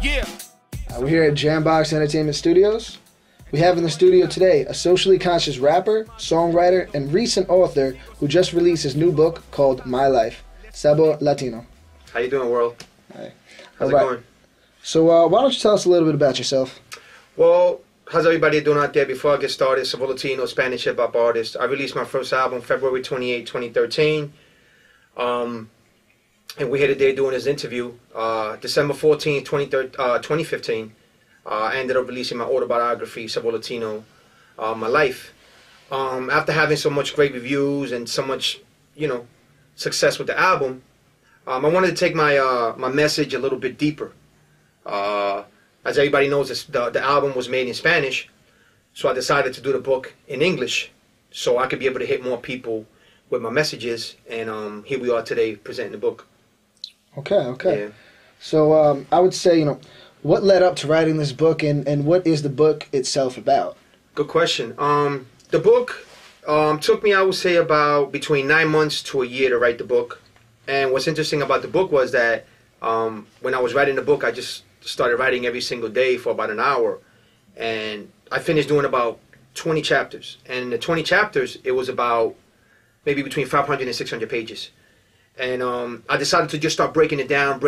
Yeah. We're here at JAMBOX Entertainment Studios. We have in the studio today a socially conscious rapper, songwriter, and recent author who just released his new book called My Life, Sabor Latino. How you doing, world? Hi. How's it going? So why don't you tell us a little bit about yourself? Well, how's everybody doing out there? Before I get started, Sabor Latino, Spanish hip-hop artist. I released my first album February 28, 2013. And we're here today doing this interview. December 14, 2015. I ended up releasing my autobiography, Sabor Latino, My Life. After having so much great reviews and so much, success with the album, I wanted to take my my message a little bit deeper. As everybody knows, the album was made in Spanish, so I decided to do the book in English so I could be able to hit more people with my messages, and here we are today presenting the book. Okay. Yeah. So I would say, what led up to writing this book, and what is the book itself about? Good question. The book took me, I would say, about between 9 months to a year to write the book. And what's interesting about the book was that when I was writing the book, I just started writing every single day for about an hour. And I finished doing about 20 chapters. And in the 20 chapters, it was about maybe between 500 and 600 pages. And I decided to just start breaking it down.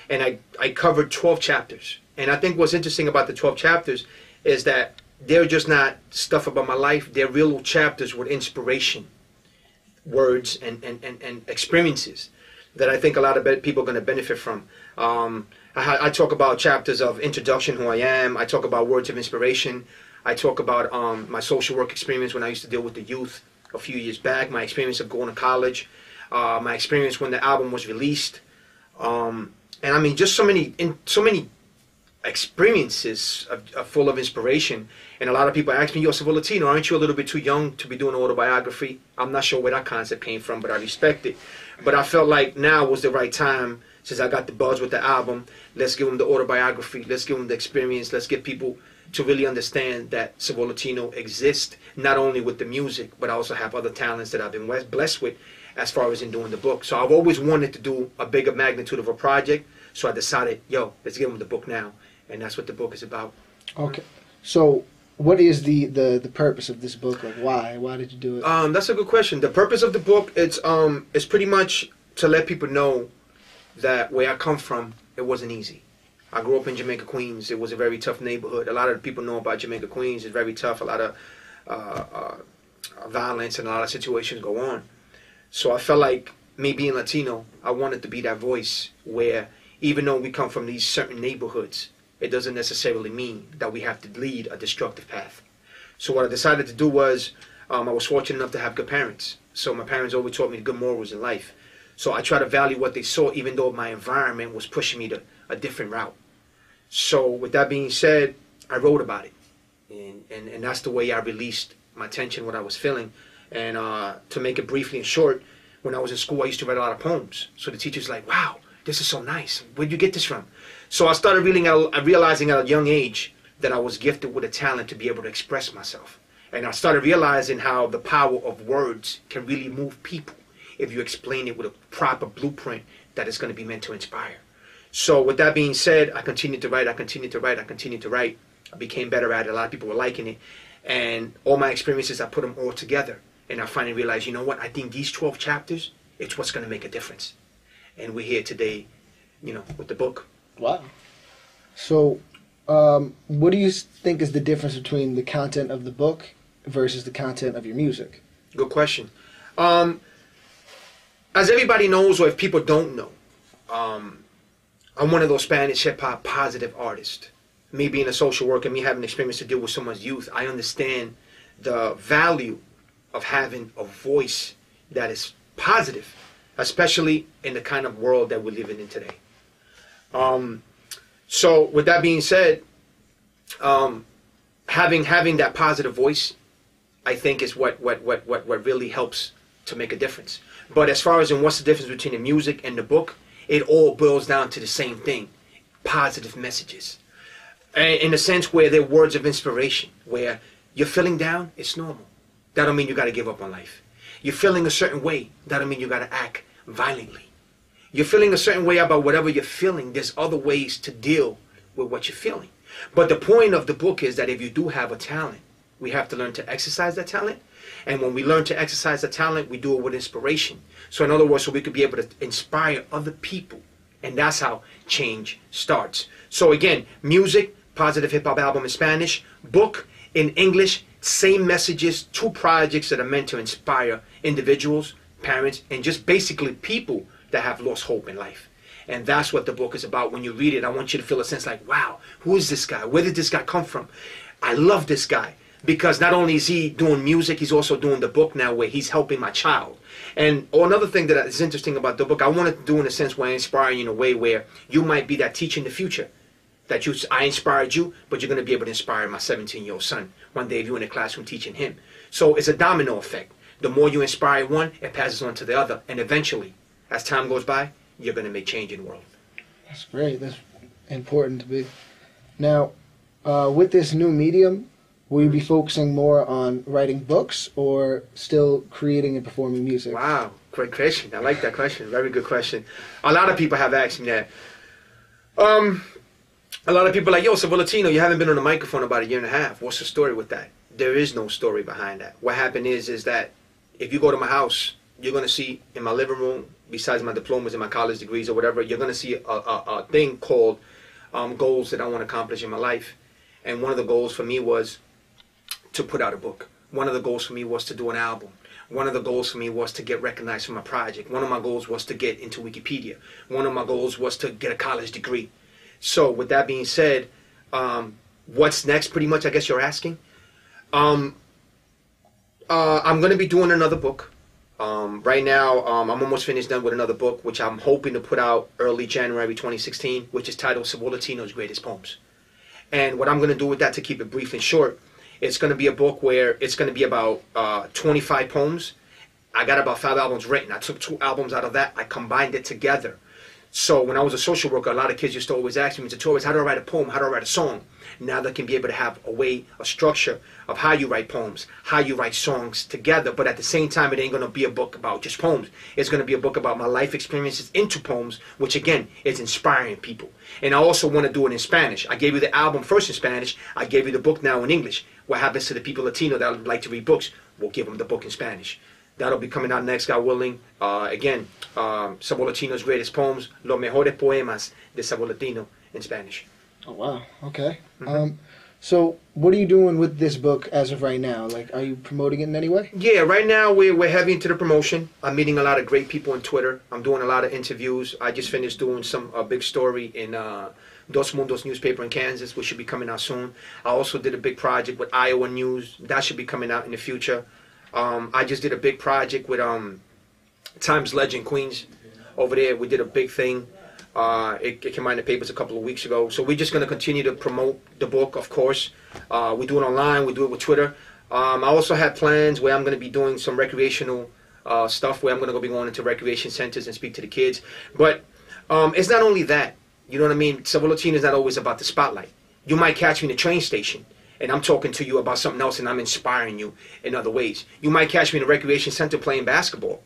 And I covered 12 chapters. And I think what's interesting about the 12 chapters is that they're just not stuff about my life. They're real chapters with inspiration, words, and experiences that I think a lot of people are going to benefit from. I talk about chapters of introduction, who I am. I talk about words of inspiration. I talk about my social work experience when I used to deal with the youth a few years back, my experience of going to college, my experience when the album was released, and I mean just so many experiences are full of inspiration. And a lot of people ask me, "Yo, Sabor Latino, aren't you a little bit too young to be doing an autobiography?" I'm not sure where that concept came from, but I respect it. But I felt like now was the right time, since I got the buzz with the album. Let's give them the autobiography. Let's give them the experience. Let's get people to really understand that Sabor Latino exists, not only with the music, but I also have other talents that I've been blessed with as far as in doing the book. So I've always wanted to do a bigger magnitude of a project. So I decided, let's give them the book now. And that's what the book is about. Okay. So what is the purpose of this book? Like, why? Why did you do it? That's a good question. The purpose of the book, it's pretty much to let people know that where I come from, it wasn't easy. I grew up in Jamaica, Queens. It was a very tough neighborhood. A lot of people know about Jamaica, Queens. It's very tough. A lot of violence and a lot of situations go on. So I felt like me being Latino, I wanted to be that voice where even though we come from these certain neighborhoods, it doesn't necessarily mean that we have to lead a destructive path. So what I decided to do was, I was fortunate enough to have good parents. So my parents always taught me good morals in life. So I try to value what they saw, even though my environment was pushing me to a different route. So with that being said, I wrote about it. And that's the way I released my tension, what I was feeling. And to make it briefly and short, when I was in school, I used to write a lot of poems. So the teacher's like, "Wow, this is so nice. Where'd you get this from?" So I started realizing at a young age that I was gifted with a talent to be able to express myself. And I started realizing how the power of words can really move people if you explain it with a proper blueprint that is going to be meant to inspire. So with that being said, I continued to write. I became better at it. A lot of people were liking it. And all my experiences, I put them all together. And I finally realized, you know what? I think these 12 chapters, it's what's going to make a difference. And we're here today, with the book. Wow. So what do you think is the difference between the content of the book versus the content of your music? Good question. As everybody knows, or if people don't know, I'm one of those Spanish hip-hop positive artists. Me being a social worker, me having experience to deal with someone's youth, I understand the value of having a voice that is positive, especially in the kind of world that we're living in today. So with that being said, having that positive voice, I think is what really helps to make a difference. But as far as in what's the difference between the music and the book, it all boils down to the same thing: positive messages. In a sense where they're words of inspiration, where you're feeling down, it's normal. That don't mean you got to give up on life. You're feeling a certain way, that don't mean you got to act violently. You're feeling a certain way about whatever you're feeling. There's other ways to deal with what you're feeling. But the point of the book is that if you do have a talent, we have to learn to exercise that talent. And when we learn to exercise the talent, we do it with inspiration. So in other words, so we could be able to inspire other people. And that's how change starts. So again, music, positive hip hop album in Spanish, book in English, same messages, 2 projects that are meant to inspire individuals, parents, and just basically people that have lost hope in life. And that's what the book is about. When you read it, I want you to feel a sense like, wow, who is this guy? Where did this guy come from? I love this guy. Because not only is he doing music, he's also doing the book now where he's helping my child. And another thing that is interesting about the book, I wanted to do in a sense where I inspire you in a way where you might be that teacher in the future. That I inspired you, but you're going to be able to inspire my 17-year-old son one day if you're in the classroom teaching him. So it's a domino effect. The more you inspire one, it passes on to the other. And eventually, as time goes by, you're going to make change in the world. That's great. That's important to be. Now, with this new medium, will you be focusing more on writing books or still creating and performing music? Wow, great question. I like that question. Very good question. A lot of people have asked me that. A lot of people are like, yo, Sabor Latino, you haven't been on the microphone about 1.5 years. What's the story with that? There is no story behind that. What happened is that if you go to my house, you're going to see in my living room, besides my diplomas and my college degrees or whatever, you're going to see a thing called goals that I want to accomplish in my life. And one of the goals for me was to put out a book. One of the goals for me was to do an album. One of the goals for me was to get recognized for my project. One of my goals was to get into Wikipedia. One of my goals was to get a college degree. So with that being said, what's next pretty much, I guess you're asking? I'm going to be doing another book. Right now, I'm almost finished done with another book, which I'm hoping to put out early January 2016, which is titled Sabor Latino's Greatest Poems. And what I'm going to do with that, to keep it brief and short, it's going to be a book where it's going to be about 25 poems. I got about 5 albums written. I took 2 albums out of that. I combined it together. So when I was a social worker, a lot of kids used to always ask me, tutorials, how do I write a poem? How do I write a song? Now they can be able to have a way, a structure of how you write poems, how you write songs together. But at the same time, it ain't going to be a book about just poems. It's going to be a book about my life experiences into poems, which again, is inspiring people. And I also want to do it in Spanish. I gave you the album first in Spanish. I gave you the book now in English. What happens to the people Latino that like to read books? We'll give them the book in Spanish. That'll be coming out next, God willing. Again, Sabor Latino's Greatest Poems, Los Mejores Poemas de Sabor Latino in Spanish. Oh, wow. Okay. So what are you doing with this book as of right now? Like, are you promoting it in any way? Yeah, right now we're heavy into the promotion. I'm meeting a lot of great people on Twitter. I'm doing a lot of interviews. I just finished doing a big story in Dos Mundos newspaper in Kansas, which should be coming out soon. I also did a big project with Iowa News. That should be coming out in the future. I just did a big project with Times Legend Queens over there. We did a big thing. It came out in the papers a couple of weeks ago. So we're just going to continue to promote the book, of course. We do it online. We do it with Twitter. I also have plans where I'm going to be doing some recreational stuff, where I'm going to be going into recreation centers and speak to the kids. But it's not only that. You know what I mean? Sabor Latino is not always about the spotlight. You might catch me in the train station, and I'm talking to you about something else, and I'm inspiring you in other ways. You might catch me in a recreation center playing basketball,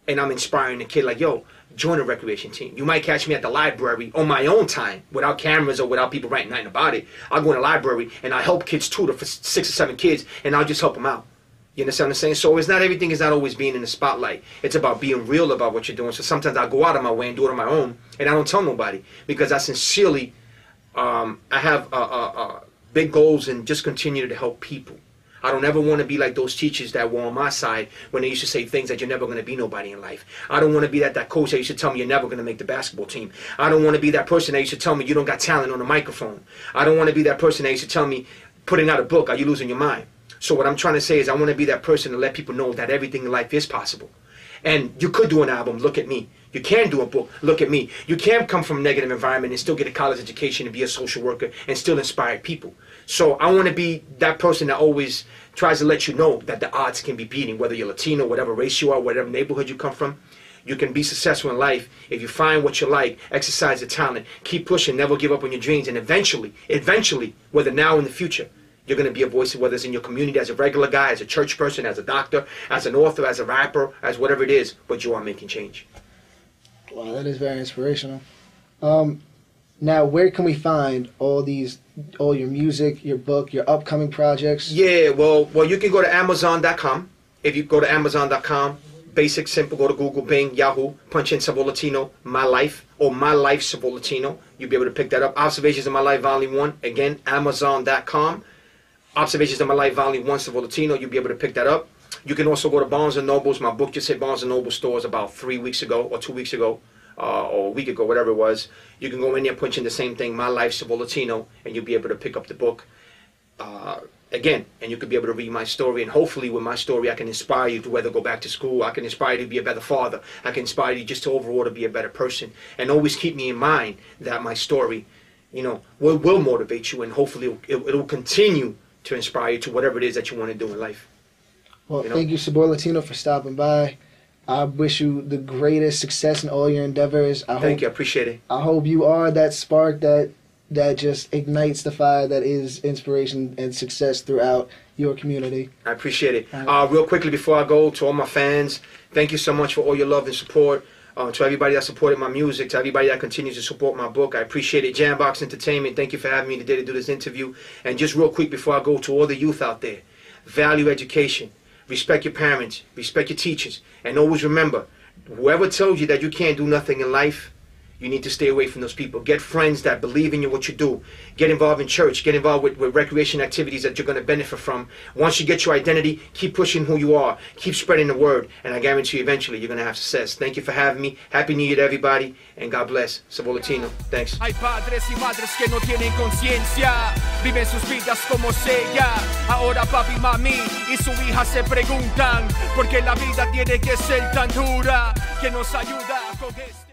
and I'm inspiring a kid like, yo, join a recreation team. You might catch me at the library on my own time, without cameras or without people writing nothing about it. I'll go in the library, and I help kids tutor for 6 or 7 kids, and I'll just help them out. You understand what I'm saying? So it's not everything is not always being in the spotlight. It's about being real about what you're doing. So sometimes I go out of my way and do it on my own, and I don't tell nobody, because I sincerely, I have big goals and just continue to help people. I don't ever want to be like those teachers that were on my side when they used to say things that you're never going to be nobody in life. I don't want to be that coach that used to tell me you're never going to make the basketball team. I don't want to be that person that used to tell me you don't got talent on the microphone. I don't want to be that person that used to tell me putting out a book, are you losing your mind? So what I'm trying to say is I want to be that person to let people know that everything in life is possible. And you could do an album, look at me. You can do a book, look at me. You can come from a negative environment and still get a college education and be a social worker and still inspire people. So I want to be that person that always tries to let you know that the odds can be beating, whether you're Latino, whatever race you are, whatever neighborhood you come from. You can be successful in life if you find what you like, exercise your talent, keep pushing, never give up on your dreams, and eventually, whether now or in the future, you're going to be a voice, whether it's in your community as a regular guy, as a church person, as a doctor, as an author, as a rapper, as whatever it is, but you are making change. Wow, that is very inspirational. Now, where can we find all your music, your book, your upcoming projects? Yeah, well, you can go to Amazon.com. If you go to Amazon.com, basic, simple, go to Google, Bing, Yahoo, punch in Sabor Latino, My Life, or My Life Sabor Latino. You'll be able to pick that up. Observations of My Life, Volume 1. Again, Amazon.com. Observations of My Life, Volume 1, Sabor Latino. You'll be able to pick that up. You can also go to Barnes & Noble's. My book just hit Barnes & Noble stores about 3 weeks ago or 2 weeks ago. Or a week ago, whatever it was. You can go in there, punch in the same thing, My Life, Sabor Latino, and you'll be able to pick up the book again, and you could be able to read my story, and hopefully with my story I can inspire you to whether go back to school, I can inspire you to be a better father, I can inspire you just to overall to be a better person, and always keep me in mind that my story, you know, will motivate you, and hopefully it'll continue to inspire you to whatever it is that you want to do in life. Well, thank you, Sabor Latino, for stopping by. I wish you the greatest success in all your endeavors. Thank you. I appreciate it. I hope you are that spark that just ignites the fire that is inspiration and success throughout your community. I appreciate it. Real quickly before I go, to all my fans, thank you so much for all your love and support. To everybody that supported my music, to everybody that continues to support my book, I appreciate it. JAMBOX Entertainment, thank you for having me today to do this interview. And just real quick before I go, to all the youth out there, value education. Respect your parents, respect your teachers, and always remember, whoever tells you that you can't do nothing in life, you need to stay away from those people. Get friends that believe in you, what you do. Get involved in church. Get involved with recreation activities that you're going to benefit from. Once you get your identity, keep pushing who you are. Keep spreading the word, and I guarantee you eventually you're going to have success. Thank you for having me. Happy New Year to everybody, and God bless. Sabor Latino. Thanks. Hay padres y madres que no tienen conciencia, viven sus vidas como sea. Ahora papi, mami y su hija se preguntan por qué la vida tiene que ser tan dura, que nos ayuda con eso.